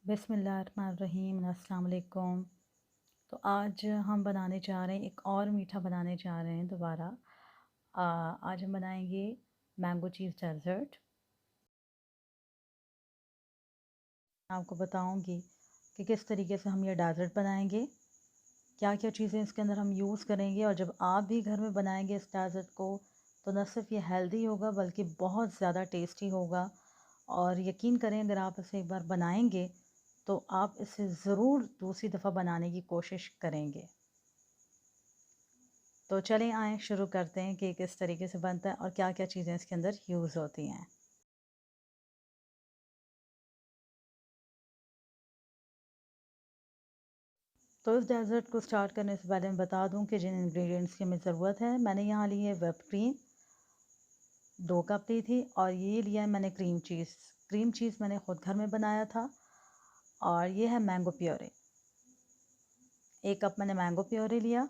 बिस्मिल्लाहिर्रहमानिर्रहीम अस्सलाम वालेकुम। तो आज हम बनाने जा रहे हैं, एक और मीठा बनाने जा रहे हैं दोबारा। आज हम बनाएंगे मैंगो चीज़ डेज़र्ट। आपको बताऊंगी कि किस तरीके से हम ये डेज़र्ट बनाएंगे, क्या क्या चीज़ें इसके अंदर हम यूज़ करेंगे। और जब आप भी घर में बनाएंगे इस डेज़र्ट को, तो न सिर्फ ये हेल्दी होगा बल्कि बहुत ज़्यादा टेस्टी होगा। और यकीन करें, अगर आप इसे एक बार बनाएंगे तो आप इसे ज़रूर दूसरी दफ़ा बनाने की कोशिश करेंगे। तो चलें आएँ शुरू करते हैं कि किस तरीके से बनता है और क्या क्या चीज़ें इसके अंदर यूज़ होती हैं। तो इस डेज़र्ट को स्टार्ट करने से पहले मैं बता दूं कि जिन इंग्रेडिएंट्स की हमें ज़रूरत है, मैंने यहाँ ली है व्हिप क्रीम 2 कप ली थी, और ये लिया है मैंने क्रीम चीज़। क्रीम चीज़ मैंने ख़ुद घर में बनाया था। और ये है मैंगो प्योरे, 1 कप मैंने मैंगो प्योरे लिया।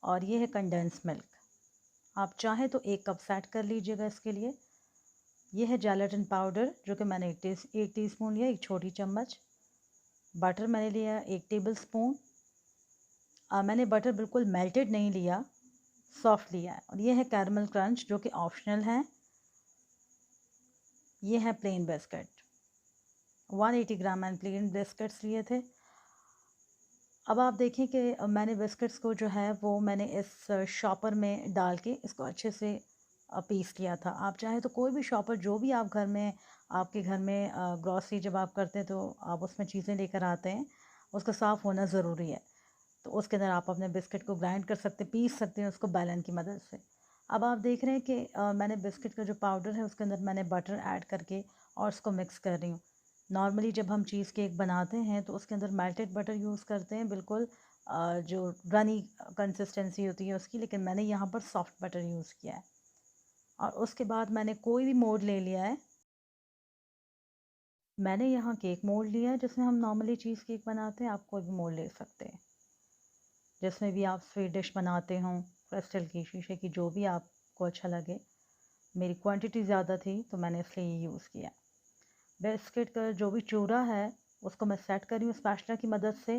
और ये है कंडेंस मिल्क, आप चाहें तो 1 कप सेट कर लीजिएगा इसके लिए। ये है जेलेटिन पाउडर, जो कि मैंने 1 टीस्पून लिया, 1 छोटी चम्मच। बटर मैंने लिया 1 टेबल स्पून। मैंने बटर बिल्कुल मेल्टेड नहीं लिया, सॉफ्ट लिया है। और ये है कैरमल क्रंच, जो कि ऑप्शनल है। ये है प्लेन बिस्किट, 180 ग्राम मैंने प्लेन बिस्किट्स लिए थे। अब आप देखें कि मैंने बिस्किट्स को जो है वो मैंने इस शॉपर में डाल के इसको अच्छे से पीस लिया था। आप चाहे तो कोई भी शॉपर, जो भी आप घर में, आपके घर में ग्रॉसरी जब आप करते हैं तो आप उसमें चीज़ें लेकर आते हैं, उसका साफ़ होना ज़रूरी है। तो उसके अंदर आप अपने बिस्किट को ग्राइंड कर सकते हैं, पीस सकते हैं उसको बैलन की मदद से। अब आप देख रहे हैं कि मैंने बिस्किट का जो पाउडर है उसके अंदर मैंने बटर ऐड करके और उसको मिक्स कर रही हूँ। नॉर्मली जब हम चीज़ केक बनाते हैं तो उसके अंदर मेल्टेड बटर यूज़ करते हैं, बिल्कुल जो रनी कंसिस्टेंसी होती है उसकी, लेकिन मैंने यहाँ पर सॉफ्ट बटर यूज़ किया है। और उसके बाद मैंने कोई भी मोल्ड ले लिया है। मैंने यहाँ केक मोल्ड लिया है जिसमें हम नॉर्मली चीज़ केक बनाते हैं। आप कोई भी मोल्ड ले सकते हैं, जिसमें भी आप स्वीट डिश बनाते हों, क्रिस्टल की, शीशे की, जो भी आपको अच्छा लगे। मेरी क्वांटिटी ज़्यादा थी तो मैंने इसलिए ये यूज़ किया। बिस्किट का जो भी चूरा है उसको मैं सेट कर रही हूँ स्पैचुला की मदद से।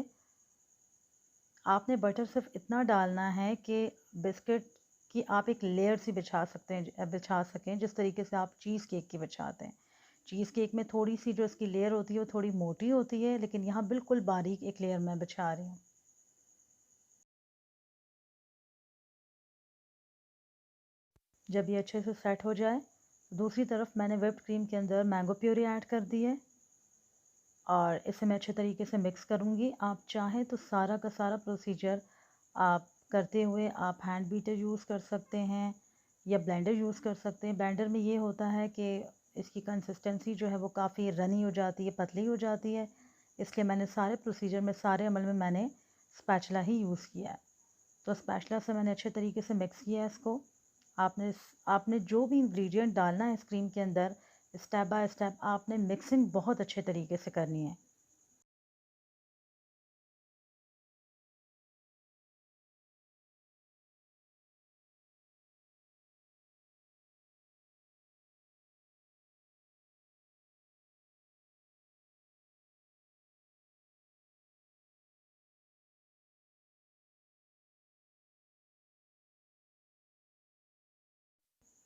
आपने बटर सिर्फ इतना डालना है कि बिस्किट की आप एक लेयर सी बिछा सकें, जिस तरीके से आप चीज़ केक की बिछाते हैं। चीज़ केक में थोड़ी सी जो इसकी लेयर होती है वो थोड़ी मोटी होती है, लेकिन यहाँ बिल्कुल बारीक एक लेयर मैं बिछा रही हूँ। जब ये अच्छे से सेट हो जाए, दूसरी तरफ मैंने व्हिप्ड क्रीम के अंदर मैंगो प्यूरी ऐड कर दी है, और इसे मैं अच्छे तरीके से मिक्स करूँगी। आप चाहें तो सारा का सारा प्रोसीजर आप करते हुए आप हैंड बीटर यूज़ कर सकते हैं या ब्लेंडर यूज़ कर सकते हैं। ब्लेंडर में ये होता है कि इसकी कंसिस्टेंसी जो है वो काफ़ी रनी हो जाती है, पतली हो जाती है। इसलिए मैंने सारे प्रोसीजर में, सारे अमल में मैंने स्पैचुला ही यूज़ किया है। तो स्पैचुला से मैंने अच्छे तरीके से मिक्स किया है इसको। आपने आपने जो भी इंग्रेडिएंट डालना है इस क्रीम के अंदर, स्टेप बाय स्टेप आपने मिक्सिंग बहुत अच्छे तरीके से करनी है।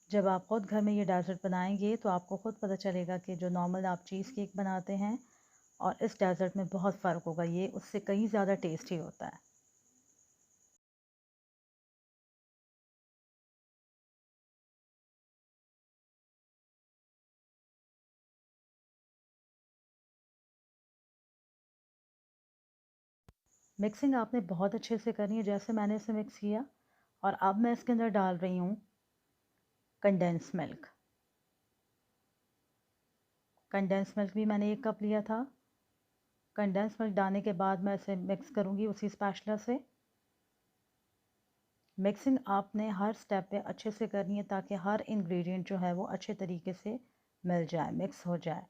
जब आप ख़ुद घर में ये डेज़र्ट बनाएंगे तो आपको ख़ुद पता चलेगा कि जो नॉर्मल आप चीज़ केक बनाते हैं और इस डेज़र्ट में बहुत फ़र्क होगा। ये उससे कहीं ज़्यादा टेस्टी होता है। मिक्सिंग आपने बहुत अच्छे से करनी है, जैसे मैंने इसे मिक्स किया। और अब मैं इसके अंदर डाल रही हूँ कंडेंस मिल्क। कंडेंस मिल्क भी मैंने 1 कप लिया था। कंडेंस मिल्क डालने के बाद मैं इसे मिक्स करूँगी उसी स्पैचुला से। मिक्सिंग आपने हर स्टेप पे अच्छे से करनी है, ताकि हर इंग्रेडिएंट जो है वो अच्छे तरीके से मिल जाए, मिक्स हो जाए।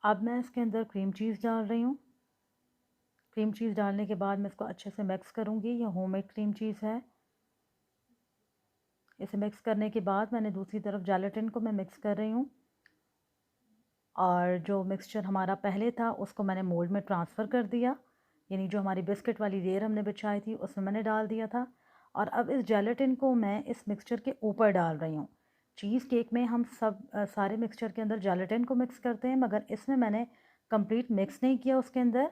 अब मैं इसके अंदर क्रीम चीज़ डाल रही हूँ। क्रीम चीज़ डालने के बाद मैं इसको अच्छे से मिक्स करूँगी। ये होममेड क्रीम चीज़ है। इसे मिक्स करने के बाद मैंने दूसरी तरफ जेलेटिन को मैं मिक्स कर रही हूँ, और जो मिक्सचर हमारा पहले था उसको मैंने मोल्ड में ट्रांसफ़र कर दिया, यानी जो हमारी बिस्किट वाली लेयर हमने बिछाई थी उसमें मैंने डाल दिया था। और अब इस जेलेटिन को मैं इस मिक्सचर के ऊपर डाल रही हूँ। चीज़ केक में हम सारे मिक्सचर के अंदर जेलेटिन को मिक्स करते हैं, मगर इसमें मैंने कंप्लीट मिक्स नहीं किया उसके अंदर,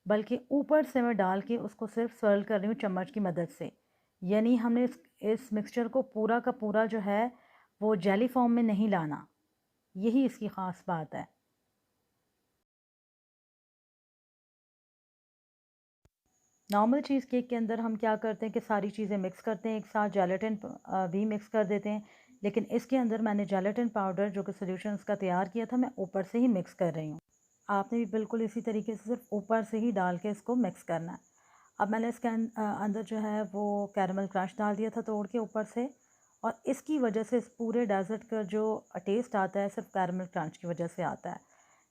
बल्कि ऊपर से मैं डाल के उसको सिर्फ स्वर्ल कर रही हूँ चम्मच की मदद से। यानी हमने इस मिक्सचर को पूरा का पूरा जो है वो जेली फॉर्म में नहीं लाना, यही इसकी ख़ास बात है। नॉर्मल चीज़ केक के अंदर हम क्या करते हैं कि सारी चीज़ें मिक्स करते हैं एक साथ, जेलेटिन भी मिक्स कर देते हैं, लेकिन इसके अंदर मैंने जेलेटिन पाउडर जो कि सॉल्यूशन उसका तैयार किया था, मैं ऊपर से ही मिक्स कर रही हूँ। आपने भी बिल्कुल इसी तरीके से सिर्फ ऊपर से ही डाल के इसको मिक्स करना है। अब मैंने इसके अंदर जो है वो कैरमल क्रश डाल दिया था तोड़ के ऊपर से, और इसकी वजह से इस पूरे डेज़र्ट का जो टेस्ट आता है सिर्फ कैरमल क्रंच की वजह से आता है।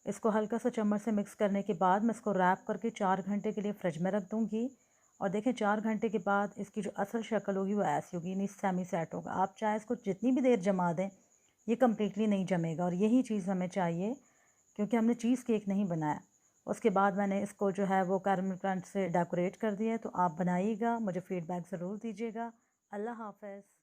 इसको हल्का सा चम्मच से मिक्स करने के बाद मैं इसको रैप करके 4 घंटे के लिए फ्रिज में रख दूँगी। और देखें 4 घंटे के बाद इसकी जो असल शक्ल होगी वो ऐसी होगी, यानी सेमी सेट होगा। आप चाहे इसको जितनी भी देर जमा दें, ये कम्प्लीटली नहीं जमेगा, और यही चीज़ हमें चाहिए, क्योंकि हमने चीज़ केक नहीं बनाया। उसके बाद मैंने इसको जो है वो कैरमल क्रंच से डेकोरेट कर दिया है। तो आप बनाइएगा, मुझे फ़ीडबैक ज़रूर दीजिएगा। अल्लाह हाफ़िज़।